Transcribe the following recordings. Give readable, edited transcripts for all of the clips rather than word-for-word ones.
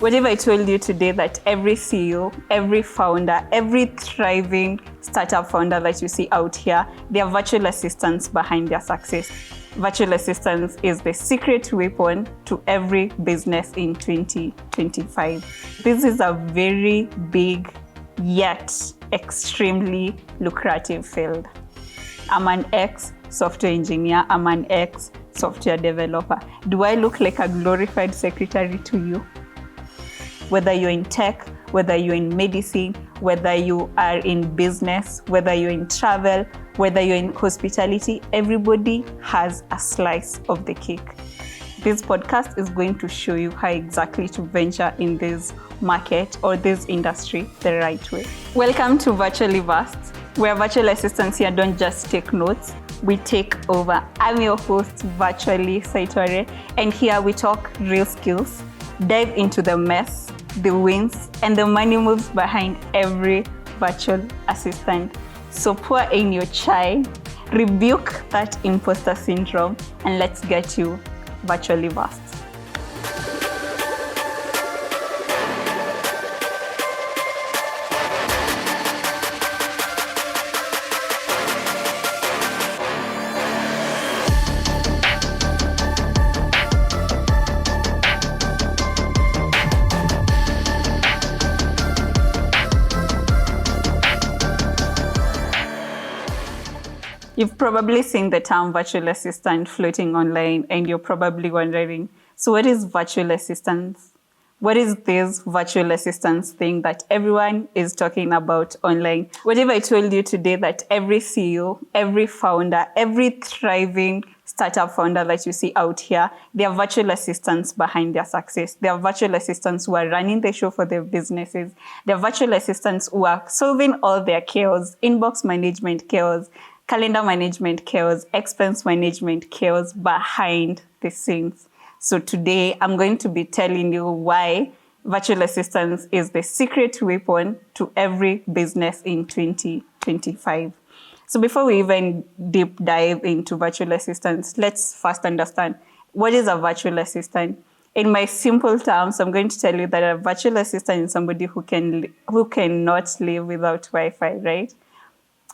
What if I told you today that every CEO, every founder, every thriving startup founder that you see out here, they are virtual assistants behind their success. Virtual assistants is the secret weapon to every business in 2025. This is a very big yet extremely lucrative field. I'm an ex-software engineer. I'm an ex-software developer. Do I look like a glorified secretary to you? Whether you're in tech, whether you're in medicine, whether you are in business, whether you're in travel, whether you're in hospitality, everybody has a slice of the cake. This podcast is going to show you how exactly to venture in this market or this industry the right way. Welcome to Virtually Vast, where virtual assistants here don't just take notes, we take over. I'm your host, Virtually Saitore, and here we talk real skills, dive into the mess, the wins, and the money moves behind every virtual assistant. So pour in your chai, rebuke that imposter syndrome, and let's get you virtually vast. You've probably seen the term virtual assistant floating online, and you're probably wondering, so what is virtual assistance? What is this virtual assistance thing that everyone is talking about online? What if I told you today that every CEO, every founder, every thriving startup founder that you see out here, they are virtual assistants behind their success. They are virtual assistants who are running the show for their businesses. They are virtual assistants who are solving all their chaos, inbox management chaos, calendar management chaos, expense management chaos behind the scenes. So today I'm going to be telling you why virtual assistance is the secret weapon to every business in 2025. So before we even deep dive into virtual assistants, let's first understand what is a virtual assistant. In my simple terms, I'm going to tell you that a virtual assistant is somebody who cannot live without Wi-Fi, right?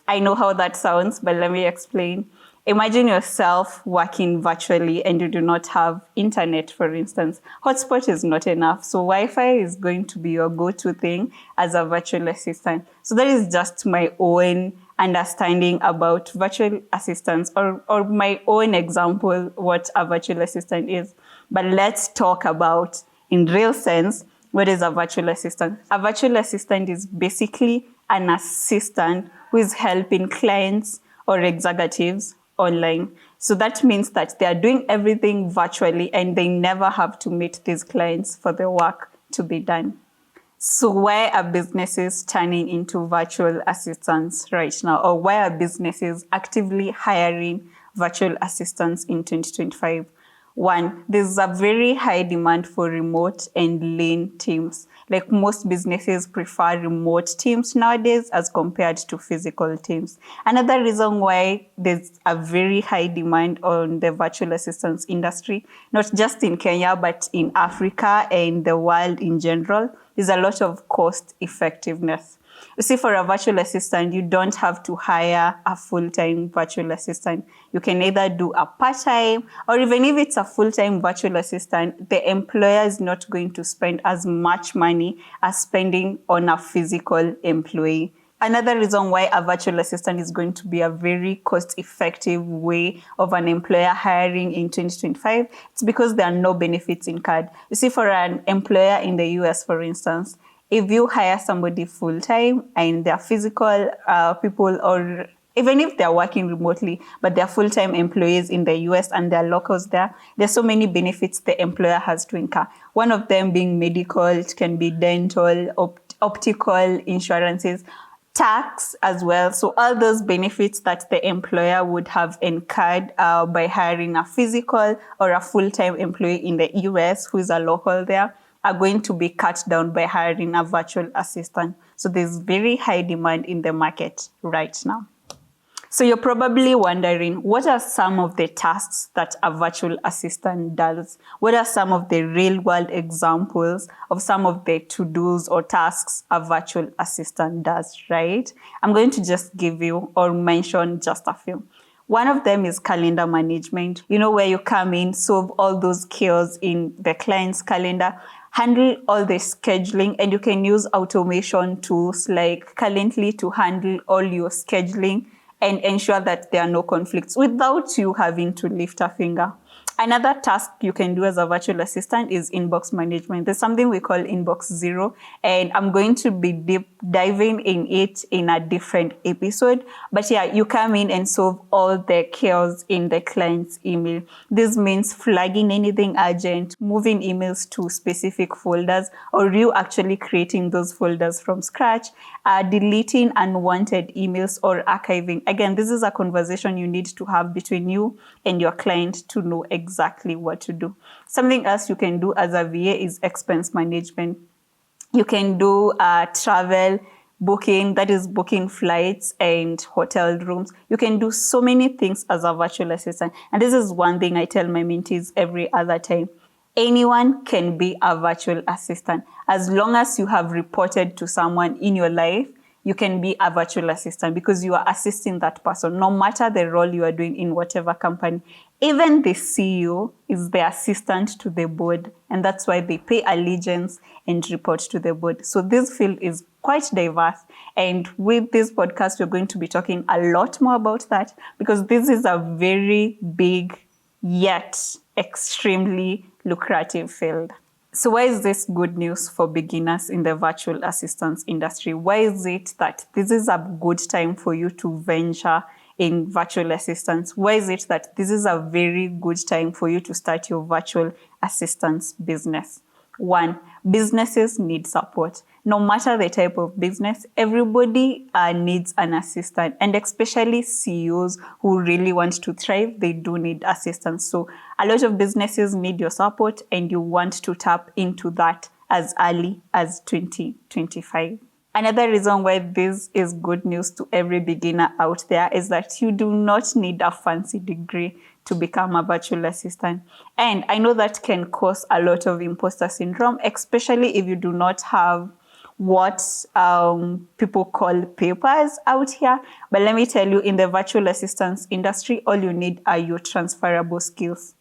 I know how that sounds, but let me explain. Imagine yourself working virtually and you do not have internet, for instance. Hotspot is not enough, so Wi-Fi is going to be your go-to thing as a virtual assistant. So that is just my own understanding about virtual assistants or my own example what a virtual assistant is. But let's talk about, in real sense, what is a virtual assistant? A virtual assistant is basically an assistant who is helping clients or executives online. So that means that they are doing everything virtually and they never have to meet these clients for the work to be done. So why are businesses turning into virtual assistants right now? Or why are businesses actively hiring virtual assistants in 2025? One, there's a very high demand for remote and lean teams. Like most businesses prefer remote teams nowadays as compared to physical teams. Another reason why there's a very high demand on the virtual assistance industry, not just in Kenya, but in Africa and the world in general, is a lot of cost effectiveness. You see, for a virtual assistant, you don't have to hire a full-time virtual assistant. You can either do a part-time, or even if it's a full-time virtual assistant, the employer is not going to spend as much money as spending on a physical employee. Another reason why a virtual assistant is going to be a very cost-effective way of an employer hiring in 2025, it's because there are no benefits incurred. You see, for an employer in the US, for instance, if you hire somebody full-time and they're physical people, or even if they're working remotely, but they're full-time employees in the US and they're locals there, there's so many benefits the employer has to incur. One of them being medical, it can be dental, optical insurances, tax as well. So all those benefits that the employer would have incurred by hiring a physical or a full-time employee in the US who is a local there are going to be cut down by hiring a virtual assistant. So there's very high demand in the market right now. So you're probably wondering, what are some of the tasks that a virtual assistant does? What are some of the real world examples of some of the to-dos or tasks a virtual assistant does, right? I'm going to just give you or mention just a few. One of them is calendar management, where you come in, solve all those chaos in the client's calendar, handle all the scheduling, and you can use automation tools like Calendly to handle all your scheduling and ensure that there are no conflicts without you having to lift a finger. Another task you can do as a virtual assistant is inbox management. There's something we call inbox zero, and I'm going to be deep diving in it in a different episode. But yeah, you come in and solve all the chaos in the client's email. This means flagging anything urgent, moving emails to specific folders, or you actually creating those folders from scratch, deleting unwanted emails or archiving. Again, this is a conversation you need to have between you and your client to know exactly what to do. Something else you can do as a VA is expense management. You can do travel booking, that is booking flights and hotel rooms. You can do so many things as a virtual assistant. And this is one thing I tell my mentees every other time. Anyone can be a virtual assistant. As long as you have reported to someone in your life, you can be a virtual assistant because you are assisting that person, no matter the role you are doing in whatever company. Even the CEO is the assistant to the board, and that's why they pay allegiance and report to the board. So this field is quite diverse. And with this podcast, we're going to be talking a lot more about that because this is a very big yet extremely lucrative field. So why is this good news for beginners in the virtual assistance industry? Why is it that this is a good time for you to venture in virtual assistance? Why is it that this is a very good time for you to start your virtual assistance business? One, businesses need support. No matter the type of business, everybody needs an assistant, and especially CEOs who really want to thrive, they do need assistance. So a lot of businesses need your support, and you want to tap into that as early as 2025. Another reason why this is good news to every beginner out there is that you do not need a fancy degree to become a virtual assistant. And I know that can cause a lot of imposter syndrome, especially if you do not have what people call papers out here. But let me tell you, in the virtual assistance industry, all you need are your transferable skills.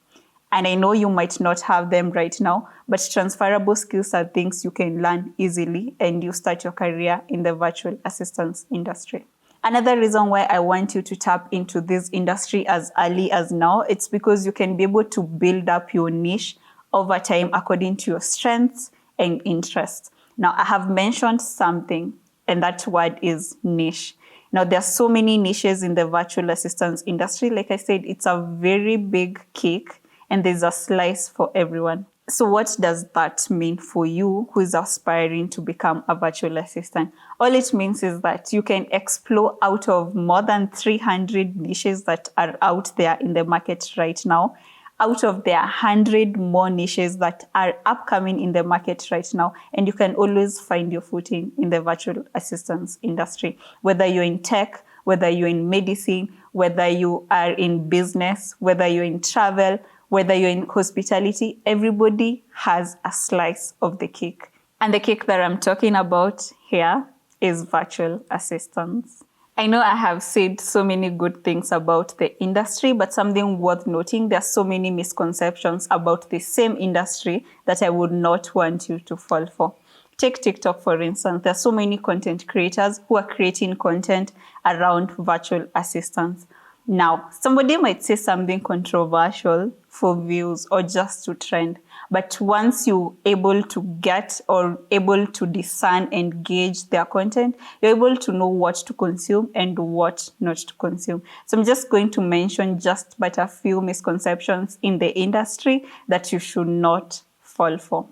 And I know you might not have them right now, but transferable skills are things you can learn easily and you start your career in the virtual assistance industry. Another reason why I want you to tap into this industry as early as now, it's because you can be able to build up your niche over time according to your strengths and interests. Now, I have mentioned something, and that word is niche. Now, there are so many niches in the virtual assistance industry. Like I said, it's a very big cake, and there's a slice for everyone. So what does that mean for you who is aspiring to become a virtual assistant? All it means is that you can explore out of more than 300 niches that are out there in the market right now. Out of there, 100 more niches that are upcoming in the market right now. And you can always find your footing in the virtual assistance industry, whether you're in tech, whether you're in medicine, whether you are in business, whether you're in travel, whether you're in hospitality, everybody has a slice of the cake. And the cake that I'm talking about here is virtual assistants. I know I have said so many good things about the industry, but something worth noting, there are so many misconceptions about the same industry that I would not want you to fall for. Take TikTok, for instance. There are so many content creators who are creating content around virtual assistants. Now, somebody might say something controversial for views or just to trend. But once you're able to get or able to discern and gauge their content, you're able to know what to consume and what not to consume. So I'm just going to mention just but a few misconceptions in the industry that you should not fall for.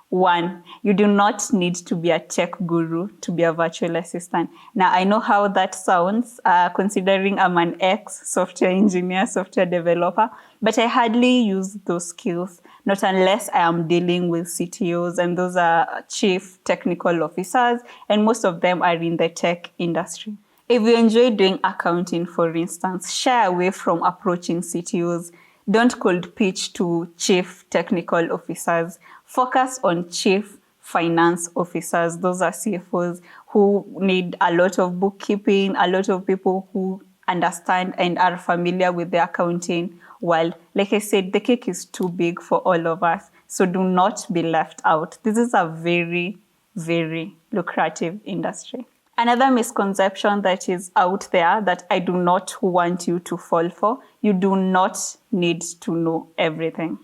One, you do not need to be a tech guru to be a virtual assistant. Now, I know how that sounds, considering I'm an ex-software engineer, software developer, but I hardly use those skills, not unless I am dealing with CTOs, and those are chief technical officers, and most of them are in the tech industry. If you enjoy doing accounting, for instance, shy away from approaching CTOs. Don't cold pitch to chief technical officers. Focus on chief finance officers. Those are CFOs who need a lot of bookkeeping, a lot of people who understand and are familiar with the accounting world. Like I said, the cake is too big for all of us. So do not be left out. This is a very, very lucrative industry. Another misconception that is out there that I do not want you to fall for, you do not need to know everything.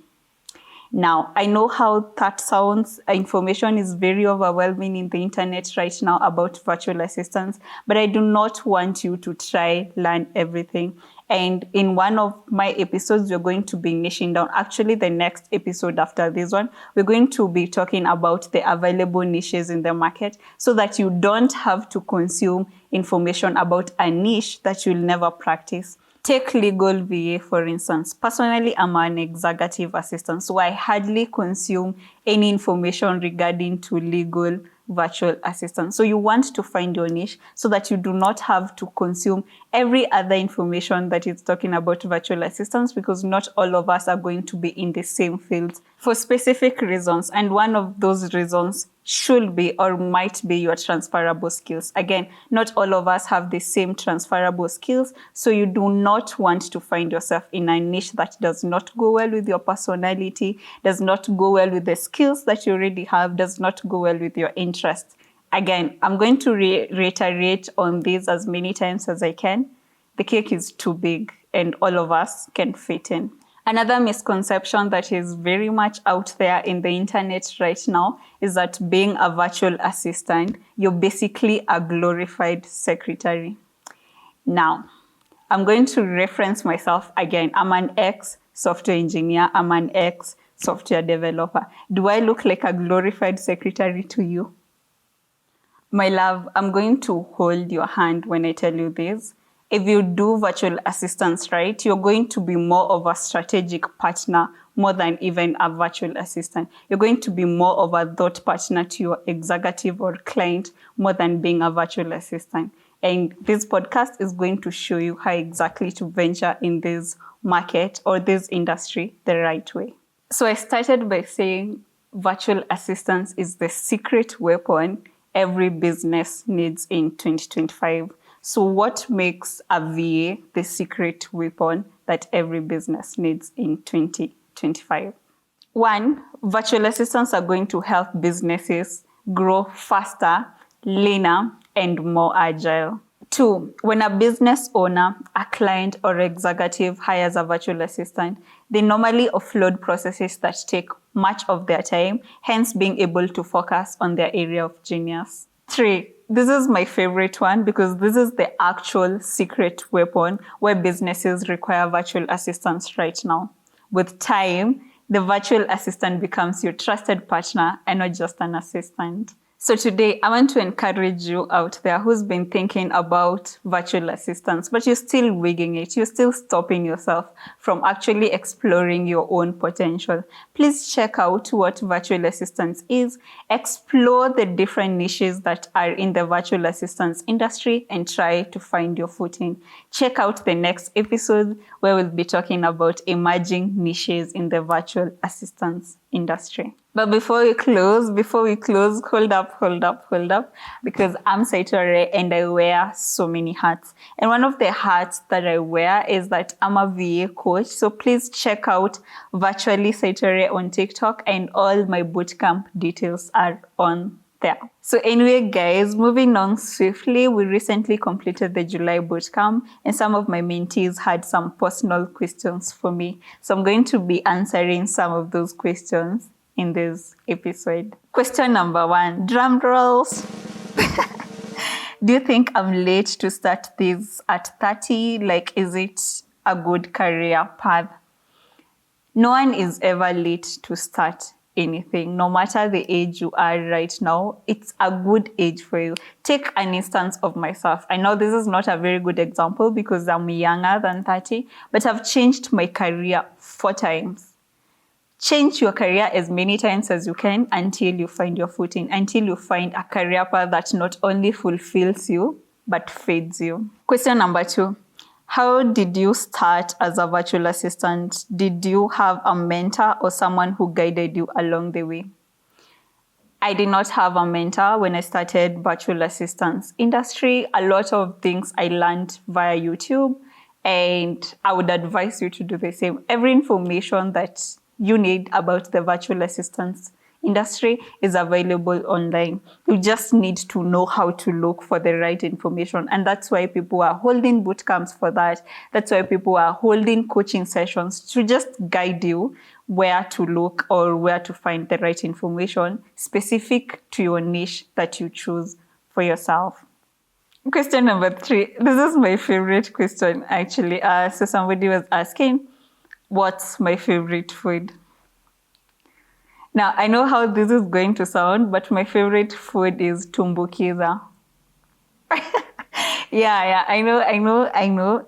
Now, I know how that sounds. Information is very overwhelming in the internet right now about virtual assistants, but I do not want you to try learn everything. And in one of my episodes, we're going to be niching down. Actually, the next episode after this one, we're going to be talking about the available niches in the market so that you don't have to consume information about a niche that you'll never practice. Take legal VA, for instance. Personally, I'm an executive assistant, so I hardly consume any information regarding to legal virtual assistant. So you want to find your niche so that you do not have to consume every other information that is talking about virtual assistants, because not all of us are going to be in the same fields for specific reasons. And one of those reasons should be or might be your transferable skills. Again, not all of us have the same transferable skills, so you do not want to find yourself in a niche that does not go well with your personality, does not go well with the skills that you already have, does not go well with your interests. Again, I'm going to reiterate on this as many times as I can. The cake is too big and all of us can fit in. Another misconception that is very much out there in the internet right now is that being a virtual assistant, you're basically a glorified secretary. Now, I'm going to reference myself again. I'm an ex-software engineer. I'm an ex-software developer. Do I look like a glorified secretary to you? My love, I'm going to hold your hand when I tell you this. If you do virtual assistants right, you're going to be more of a strategic partner more than even a virtual assistant. You're going to be more of a thought partner to your executive or client more than being a virtual assistant. And this podcast is going to show you how exactly to venture in this market or this industry the right way. So I started by saying virtual assistants is the secret weapon every business needs in 2025. So what makes a VA the secret weapon that every business needs in 2025? One, virtual assistants are going to help businesses grow faster, leaner, and more agile. Two, when a business owner, a client, or executive hires a virtual assistant, they normally offload processes that take much of their time, hence being able to focus on their area of genius. Three, this is my favorite one because this is the actual secret weapon where businesses require virtual assistants right now. With time, the virtual assistant becomes your trusted partner and not just an assistant. So today, I want to encourage you out there who's been thinking about virtual assistants, but you're still wigging it. You're still stopping yourself from actually exploring your own potential. Please check out what virtual assistants is, explore the different niches that are in the virtual assistants industry, and try to find your footing. Check out the next episode where we'll be talking about emerging niches in the virtual assistants industry. But before we close, hold up, because I'm Saitore and I wear so many hats. And one of the hats that I wear is that I'm a VA coach. So please check out Virtually Saitore on TikTok, and all my bootcamp details are on there. So anyway, guys, moving on swiftly, we recently completed the July bootcamp and some of my mentees had some personal questions for me. So I'm going to be answering some of those questions in this episode. Question number 1, drum rolls. Do you think I'm late to start this at 30? Like, is it a good career path? No one is ever late to start anything. No matter the age you are right now, it's a good age for you. Take an instance of myself. I know this is not a very good example because I'm younger than 30, but I've changed my career 4 times. Change your career as many times as you can until you find your footing, until you find a career path that not only fulfills you, but fades you. Question number 2. How did you start as a virtual assistant? Did you have a mentor or someone who guided you along the way? I did not have a mentor when I started virtual assistance industry. A lot of things I learned via YouTube, and I would advise you to do the same. Every information that you need about the virtual assistance industry is available online. You just need to know how to look for the right information. And that's why people are holding boot camps for that. That's why people are holding coaching sessions to just guide you where to look or where to find the right information specific to your niche that you choose for yourself. Question number 3. This is my favorite question, actually. So somebody was asking, what's my favorite food? Now, I know how this is going to sound, but my favorite food is tumbukiza. Yeah, I know.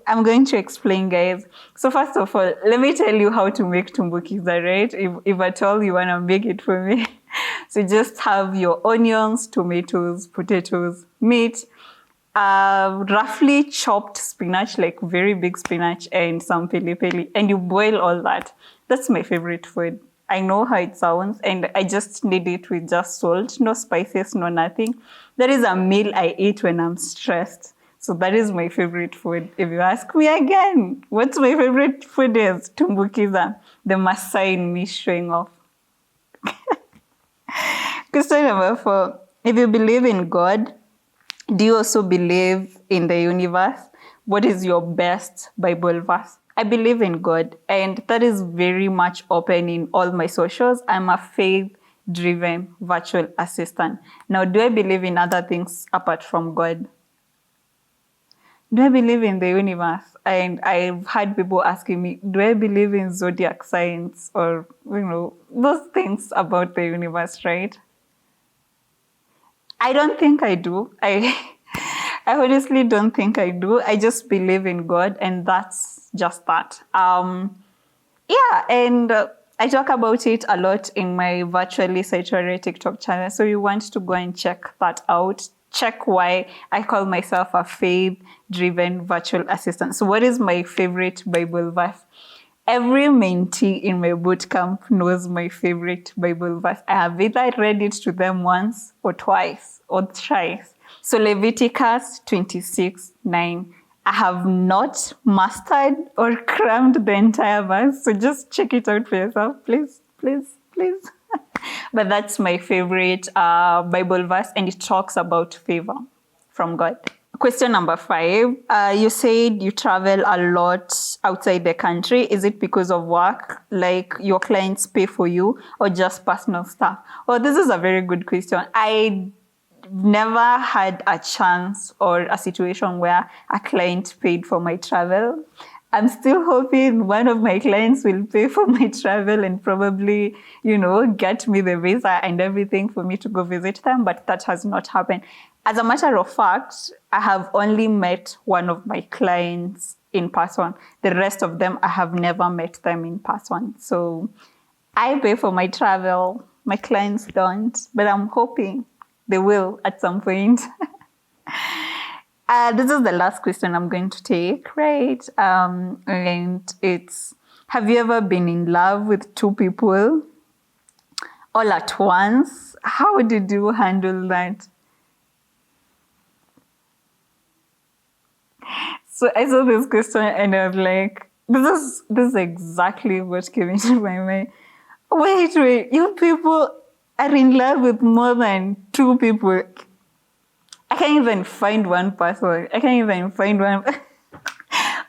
I'm going to explain, guys. So first of all, let me tell you how to make tumbukiza, right? If at all you want to make it for me. So just have your onions, tomatoes, potatoes, meat, roughly chopped spinach, like very big spinach, and some pili, and you boil all that. That's my favorite food. I know how it sounds, and I just need it with just salt, no spices, no nothing. That is a meal I eat when I'm stressed. So that is my favorite food. If you ask me again, what's my favorite food is tumbukiza, the Maasai in me showing off. Question number 4. If you believe in God, do you also believe in the universe? What is your best Bible verse? I believe in God, and that is very much open in all my socials. I'm a faith-driven virtual assistant. Now, do I believe in other things apart from God? Do I believe in the universe? And I've had people asking me, do I believe in zodiac signs or, those things about the universe, right? I don't think I do. I honestly don't think I do. I just believe in God, and that's just that. And I talk about it a lot in my Virtually Sanctuary TikTok channel. So you want to go and check that out. Check why I call myself a faith-driven virtual assistant. So what is my favorite Bible verse? Every mentee in my bootcamp knows my favorite Bible verse. I have either read it to them once or twice or thrice. So Leviticus 26:9. I have not mastered or crammed the entire verse, so just check it out for yourself, please. But that's my favorite Bible verse, and it talks about favor from God. Question number 5. You said you travel a lot outside the country. Is it because of work, like your clients pay for you, or just personal stuff? Oh, this is a very good question. I never had a chance or a situation where a client paid for my travel. I'm still hoping one of my clients will pay for my travel and probably, get me the visa and everything for me to go visit them, but that has not happened. As a matter of fact, I have only met one of my clients in person. The rest of them, I have never met them in person. So I pay for my travel. My clients don't, but I'm hoping they will at some point. This is the last question I'm going to take, right? And it's, have you ever been in love with 2 people all at once? How did you handle that? So I saw this question and I was like, this is exactly what came into my mind. Wait, you people are in love with more than 2 people. I can't even find one person. I can't even find one.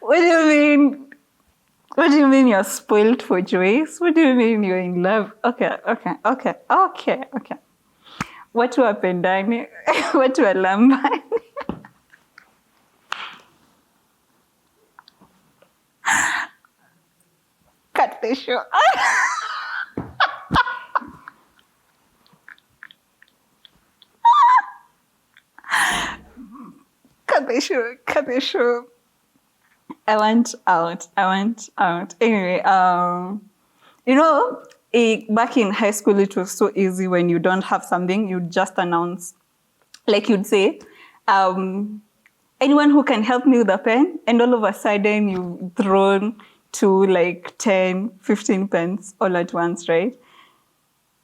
What do you mean? What do you mean you're spoiled for choice? What do you mean you're in love? Okay. What happened, Danny? What Lambani? Cut the show. Cut the show. I went out. Anyway, back in high school, it was so easy when you don't have something, you just announce. Like you'd say, anyone who can help me with a pen, and all of a sudden you've thrown to like 10, 15 pens all at once, right?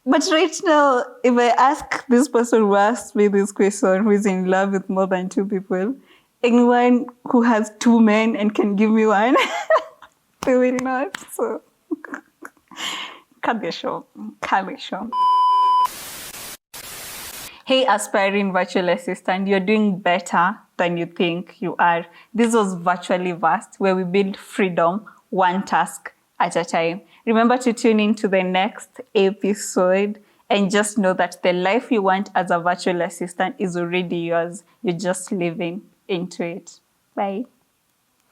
But right now, if I ask this person who asked me this question, who is in love with more than two people, anyone who has two men and can give me one, they will not. So, cut the show. Cut the show. Hey, aspiring virtual assistant, you're doing better than you think you are. This was Virtually Vast, where we build freedom one task at a time. Remember to tune in to the next episode and just know that the life you want as a virtual assistant is already yours. You're just living into it. Bye.